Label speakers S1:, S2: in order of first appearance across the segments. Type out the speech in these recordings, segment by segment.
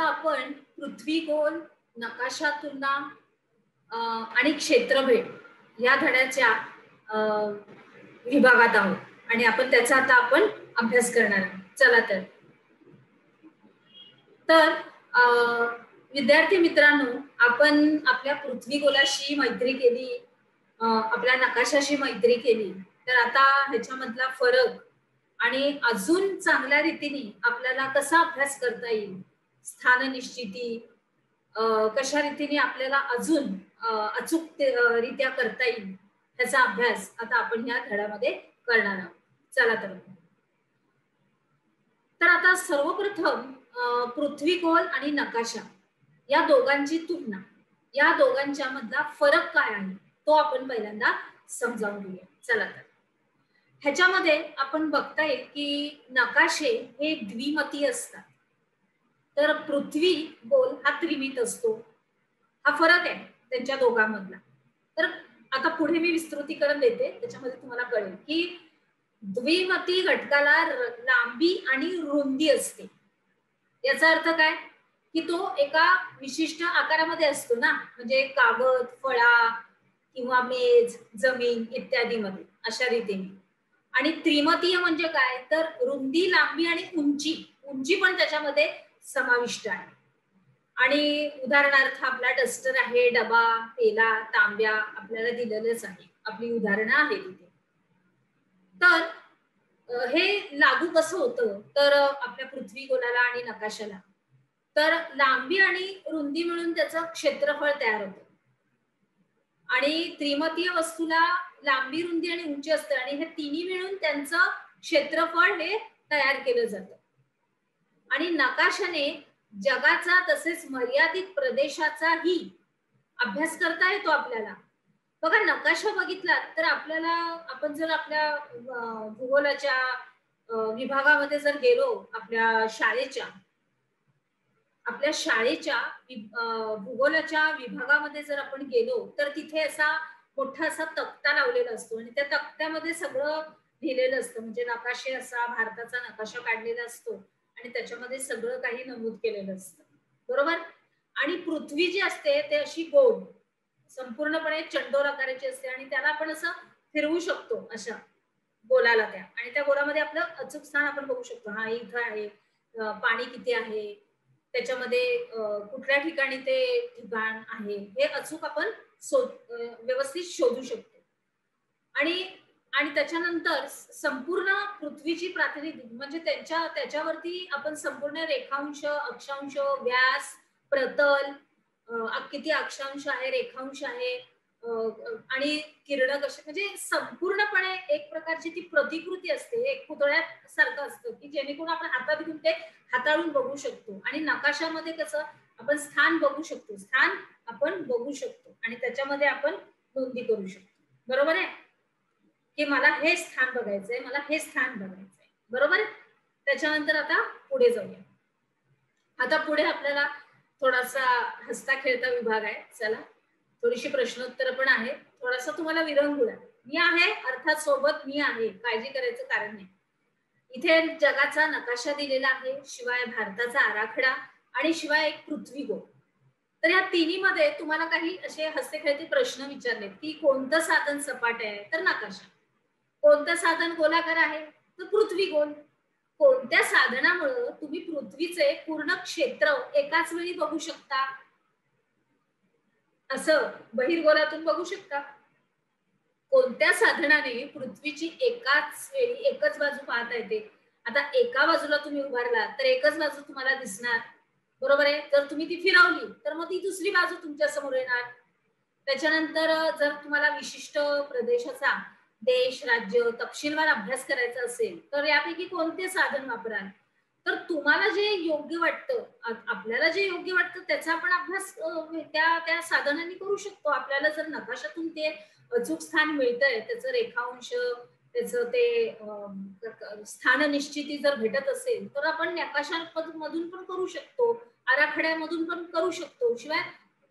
S1: आपण पृथ्वी गोल, नकाशा तुलना आणि क्षेत्रफळ या धड्याच्या विभागात आहोत आणि आपण त्याचा आता आपण अभ्यास करणार आहोत. चला तर विद्यार्थी मित्रांनो, आपण आपल्या पृथ्वी गोलाशी मैत्री केली, आपल्या नकाशाशी मैत्री केली, तर आता ह्याच्यामधला फरक आणि अजून चांगल्या रीतीने आपल्याला कसा अभ्यास करता येईल, स्थान निश्चिती कशा रीतीने आपल्याला अजून अचूक रित्या करता येईल ह्याचा अभ्यास आता आपण या धड्यामध्ये करणार आहोत. चला तर आता सर्वप्रथम पृथ्वी गोल आणि नकाशा या दोघांची तुलना, या दोघांच्या मधला फरक काय आहे तो आपण पहिल्यांदा समजावून घेऊया. चला तर ह्याच्यामध्ये आपण बघताय की नकाशे हे द्विमितीय असतात, तर पृथ्वी गोल हा त्रिमित असतो. हा फरक आहे त्यांच्या दोघांमधला. तर आता पुढे मी विस्तृतीकरण देते, त्याच्यामध्ये तुम्हाला कळेल की द्विमितीय घटकाला लांबी आणि रुंदी असते. याचा अर्थ काय की तो एका विशिष्ट आकारामध्ये असतो ना, म्हणजे कागद, फळा किंवा मेज, जमीन इत्यादी मध्ये अशा रीतीने. आणि त्रिमितीय म्हणजे काय तर रुंदी, लांबी आणि उंची पण त्याच्यामध्ये समाविष्ट आहे. आणि उदाहरणार्थ आपला डस्टर आहे, डबा, पेला, तांब्या आपल्याला दिलेलंच आहे, आपली उदाहरणं आहेत तिथे. तर हे लागू कसं होतं तर आपल्या पृथ्वी गोलाला आणि नकाशाला, तर लांबी आणि रुंदी मिळून त्याचं क्षेत्रफळ तयार होतं. आणि त्रिमितीय वस्तूला लांबी, रुंदी आणि उंची असते आणि हे तिन्ही मिळून त्यांचं क्षेत्रफळ हे तयार केलं जातं. आणि नकाशाने जगाचा तसेच मर्यादित प्रदेशाचाही अभ्यास करता येतो आपल्याला. बघा, नकाशा बघितला तर आपल्याला, आपण जर आपल्या भूगोलाच्या विभागामध्ये जर गेलो, आपल्या शाळेच्या भूगोलाच्या विभागामध्ये जर आपण गेलो तर तिथे असा मोठा असा तक्ता लावलेला असतो आणि त्या तक्त्यामध्ये सगळं लिहिलेलं असतं. म्हणजे नकाशे, असा भारताचा नकाशा काढलेला असतो आणि त्याच्यामध्ये सगळं काही नमूद केलेलं असतं, बरोबर. आणि पृथ्वी जी असते ते अशी गोल, संपूर्णपणे चंडोर आकाराची असते आणि त्याला आपण असं फिरवू शकतो अशा गोलाला त्या, आणि त्या गोलामध्ये आपलं अचूक स्थान आपण बघू शकतो. हा इथं आहे, पाणी किती आहे त्याच्यामध्ये, कुठल्या ठिकाणी ते ठिकाण आहे हे अचूक आपण व्यवस्थित शोधू शकतो. आणि त्याच्यानंतर संपूर्ण पृथ्वीची प्रातिनिधिक म्हणजे त्याच्यावरती आपण संपूर्ण रेखांश, अक्षांश, व्यास, प्रतल, किती अक्षांश आहे, रेखांश आहे, आणि किरण कशी, म्हणजे संपूर्णपणे एक प्रकारची ती प्रतिकृती असते, एक पुतळ्यासारखं असतं की जेणेकरून आपण हातात घेऊन ते हाताळून बघू शकतो. आणि नकाशामध्ये कसं आपण स्थान बघू शकतो आणि त्याच्यामध्ये आपण नोंदी करू शकतो, बरोबर आहे की मला हे स्थान बघायचंय, मला हे स्थान बघायचंय, बरोबर. त्याच्यानंतर आता पुढे जाऊया. आता पुढे आपल्याला थोडासा हसता खेळता विभाग आहे. चला, थोडीशी प्रश्नोत्तर पण आहे, थोडासा तुम्हाला विरंगुळा. मी आहे अर्थात सोबत मी आहे, काळजी करायचं कारण नाही. इथे जगाचा नकाशा दिलेला आहे, शिवाय भारताचा आराखडा आणि शिवाय एक पृथ्वी गोल. तर या तिन्ही मध्ये तुम्हाला काही असे हसते खेळते प्रश्न विचारले की कोणतं साधन सपाट आहे तर नकाशा, कोणतं साधन गोलाकार आहे तर पृथ्वी गोल, कोणत्या साधनामुळे तुम्ही पृथ्वीचे पूर्ण क्षेत्र एकाच वेळी बघू शकता, असं बहिर्गोलातून बघू शकता, कोणत्या साधनाने पृथ्वीची एकाच वेळी एकच बाजू पाहता येते. आता एका बाजूला तुम्ही उभारला तर एकच बाजू तुम्हाला दिसणार, बरोबर आहे. जर तुम्ही ती फिरवली तर मग ती दुसरी बाजू तुमच्या समोर येणार. त्याच्यानंतर जर तुम्हाला विशिष्ट प्रदेशाचा, देश, राज्य तपशीलवार अभ्यास करायचा असेल तर यापैकी कोणते साधन वापराल, तर तुम्हाला जे योग्य वाटतं, आपल्याला जे योग्य वाटतं त्याचा आपण अभ्यास त्या साधनांनी करू शकतो. आपल्याला जर नकाशातून ते अचूक स्थान मिळतंय, त्याचं रेखांश, त्याचं ते स्थान निश्चिती जर भेटत असेल तर आपण नकाशामधून पण करू शकतो, आराखड्यामधून पण करू शकतो, शिवाय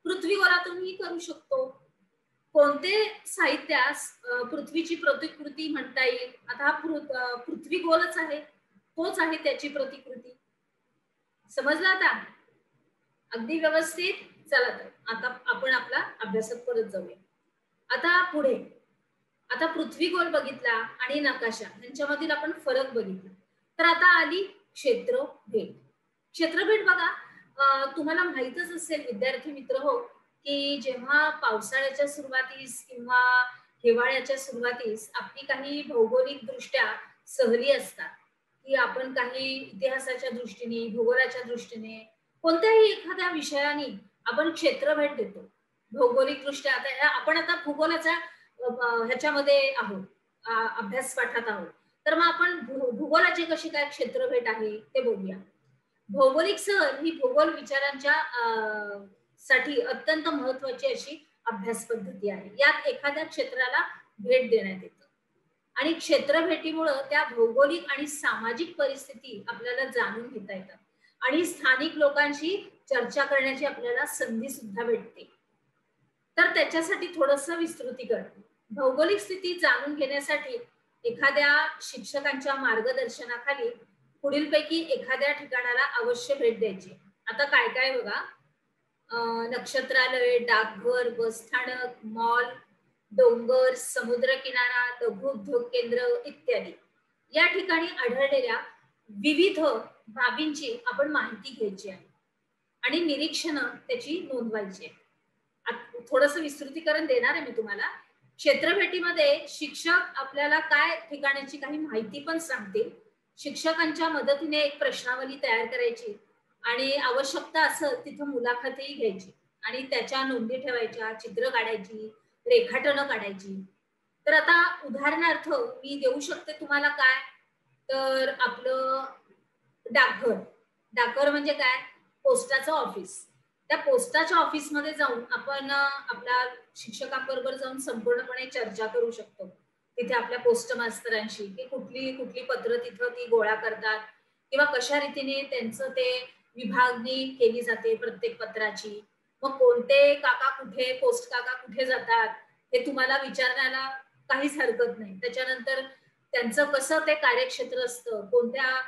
S1: पृथ्वी गोलातूनही करू शकतो. कोणते साहित्यास पृथ्वीची प्रतिकृती म्हणता येईल. आता हा पृथ्वी गोलच आहे, तोच आहे त्याची प्रतिकृती, समजलं आता. अगदी व्यवस्थित. चला तर आता आपण आपला अभ्यासात परत जाऊया. आता पुढे, आता पृथ्वी गोल बघितला आणि नकाशा यांच्यामधील आपण फरक बघितला. तर आता आली क्षेत्रफेट. क्षेत्रफेट बघा, तुम्हाला माहीतच असेल विद्यार्थी मित्र हो, की जेव्हा पावसाळ्याच्या सुरुवातीस किंवा हिवाळ्याच्या सुरुवातीस आपली काही भौगोलिक दृष्ट्या सहली असतात, की आपण काही इतिहासाच्या दृष्टीने, भूगोलाच्या दृष्टीने कोणत्याही एखाद्या विषयाने आपण क्षेत्रफेट देतो. भौगोलिक दृष्ट्या आपण आता भूगोलाच्या ह्याच्यामध्ये आहोत, अभ्यास पाठात आहोत. तर मग आपण भूगोलाची कशी काय क्षेत्रफेट आहे ते बघूया. भौगोलिक सहल ही भूगोल विचारांच्या साठी अत्यंत महत्वाची अशी अभ्यास पद्धती आहे. यात एखाद्या क्षेत्राला भेट देण्यात येते आणि क्षेत्रभेटीमुळं त्या भौगोलिक आणि सामाजिक परिस्थिती आपल्याला जाणून घेता येतात आणि स्थानिक लोकांशी चर्चा करण्याची आपल्याला संधी सुद्धा भेटते. तर त्याच्यासाठी थोडंसं विस्तृतीकरण. भौगोलिक स्थिती जाणून घेण्यासाठी एखाद्या शिक्षकांच्या मार्गदर्शनाखाली पुढीलपैकी एखाद्या ठिकाणाला अवश्य भेट द्यायची. आता काय काय बघा, नक्षत्रालय, डाकघर, बसस्थानक, मॉल, डोंगर, समुद्र किनारा, लघु उद्योग केंद्र इत्यादी या ठिकाणी आढळलेल्या विविध बाबींची आपण माहिती घ्यायची आहे आणि निरीक्षण त्याची नोंदवायची आहे. थोडस विस्तृतीकरण देणार आहे मी तुम्हाला. क्षेत्रभेटीमध्ये शिक्षक आपल्याला काय ठिकाणाची काही माहिती पण सांगतील. शिक्षकांच्या मदतीने एक प्रश्नावली तयार करायची आणि आवश्यकता असेल तिथं मुलाखतही घ्यायची आणि त्याच्या नोंदी ठेवायच्या, चित्र काढायची, रेखाटनं काढायची. तर आता उदाहरणार्थ मी देऊ शकते तुम्हाला काय, तर आपलं डाकघर. डाकघर म्हणजे काय, पोस्टाचं ऑफिस. त्या पोस्टाच्या ऑफिसमध्ये जाऊन आपण आपल्या शिक्षकांबरोबर जाऊन संपूर्णपणे चर्चा करू शकतो. तिथे आपल्या पोस्ट मास्तरांशी की कुठली कुठली पत्र तिथं ती गोळा करतात किंवा कशा रीतीने त्यांचं ते विभागणी केली जाते प्रत्येक पत्राची. मग कोणते काका कुठे, पोस्ट काका कुठे जातात हे तुम्हाला विचारण्याला काहीच हरकत नाही. त्याच्यानंतर त्यांचं कसं ते कार्यक्षेत्र असतं, कोणत्या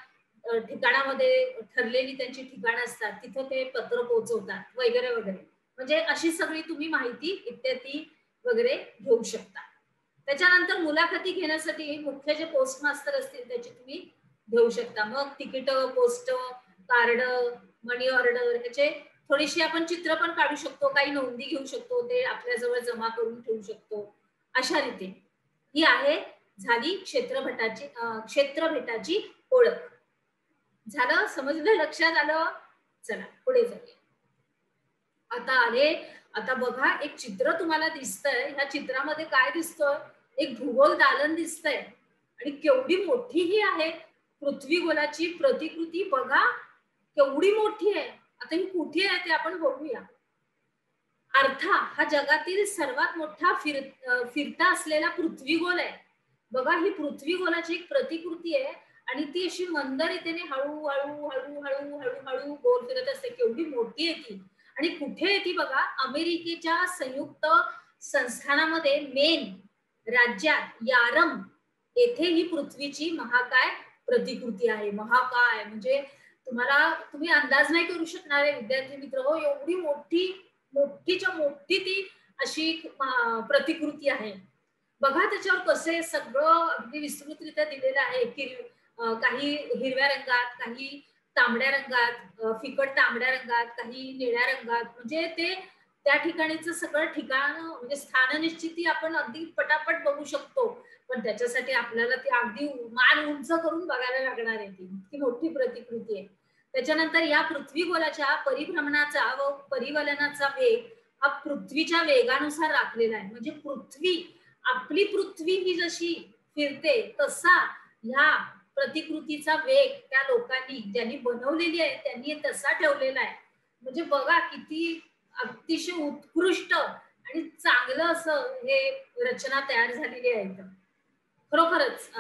S1: ठिकाणामध्ये ठरलेली त्यांची ठिकाणं असतात, तिथं ते पत्र पोहोचवतात वगैरे वगैरे. म्हणजे अशी सगळी तुम्ही माहिती इत्यादी वगैरे घेऊ शकता. त्याच्यानंतर मुलाखती घेण्यासाठी मुख्य जे पोस्ट मास्तर असतील त्याची तुम्ही घेऊ शकता. मग तिकीट, पोस्ट कार्ड, मनी ऑर्डर ह्याचे थोडीशी आपण चित्र पण काढू शकतो, काही नोंदी घेऊ शकतो, ते आपल्याजवळ जमा करून ठेवू शकतो. अशा रीते ही आहे झाली क्षेत्रभेटाची ओळख. झालं, समजलं, लक्षात आलं. चला पुढे जाऊया. आता बघा, एक चित्र तुम्हाला दिसतंय. ह्या चित्रामध्ये काय दिसतंय, एक भूगोल दालन दिसतंय आणि केवढी मोठी ही आहे. पृथ्वी गोलाची प्रतिकृती बघा केवढी मोठी आहे. आता ही कुठे आहे ते आपण बघूया. अर्था हा जगातील सर्वात मोठा फिरता असलेला पृथ्वी गोल आहे. बघा, ही पृथ्वी गोलाची एक प्रतिकृती आहे आणि ती अशी मंद रीतीने हळूहळू हळूहळू हळूहळू गोल फिरत असते. केवढी मोठी आहे ती. आणि कुठे आहे ती बघा, अमेरिकेच्या संयुक्त संस्थानामध्ये मेन राज्यात यारम येथे ही पृथ्वीची महाकाय प्रतिकृती आहे. महाकाय म्हणजे तुम्ही अंदाज नाही करू शकणार आहे विद्यार्थी मित्र हो, एवढी मोठीच्या मोठी ती अशी प्रतिकृती आहे. बघा त्याच्यावर कसे सगळं अगदी विस्तृतरित्या दिलेलं आहे की काही हिरव्या रंगात, काही तांबड्या रंगात, फिकट तांबड्या रंगात, काही निळ्या रंगात. म्हणजे ते त्या ठिकाणीचं सगळं ठिकाण म्हणजे स्थान निश्चिती आपण अगदी पटापट बघू शकतो. पण त्याच्यासाठी आपल्याला ती अगदी मान उंच करून बघायला लागणार आहे. ती मोठी प्रतिकृती आहे. त्याच्यानंतर या पृथ्वी गोलाच्या परिभ्रमणाचा व परिवलनाचा वेग हा पृथ्वीच्या वेगानुसार राखलेला आहे. म्हणजे आपली पृथ्वी ही जशी फिरते तसा ह्या प्रतिकृतीचा वेग त्या लोकांनी ज्यांनी बनवलेली आहे त्यांनी तसा ठेवलेला आहे. म्हणजे बघा किती अतिशय उत्कृष्ट आणि चांगलं असं हे रचना तयार झालेली आहे. खरोखरच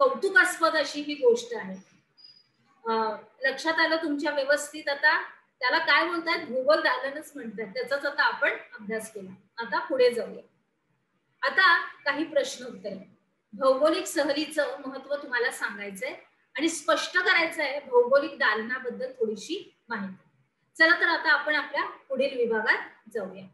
S1: कौतुकास्पद अशी ही गोष्ट आहे. लक्षात आलं तुमच्या व्यवस्थित. आता त्याला काय म्हणतात, भूगोल दालनच म्हणतात. त्याचाच आता आपण अभ्यास केला. आता पुढे जाऊया. आता काही प्रश्न उत्तर. भौगोलिक सहलीचं महत्व तुम्हाला सांगायचंय आणि स्पष्ट करायचंय भौगोलिक दालनाबद्दल थोडीशी माहिती. चला तर आता आपण आपल्या पुढील विभागात जाऊया.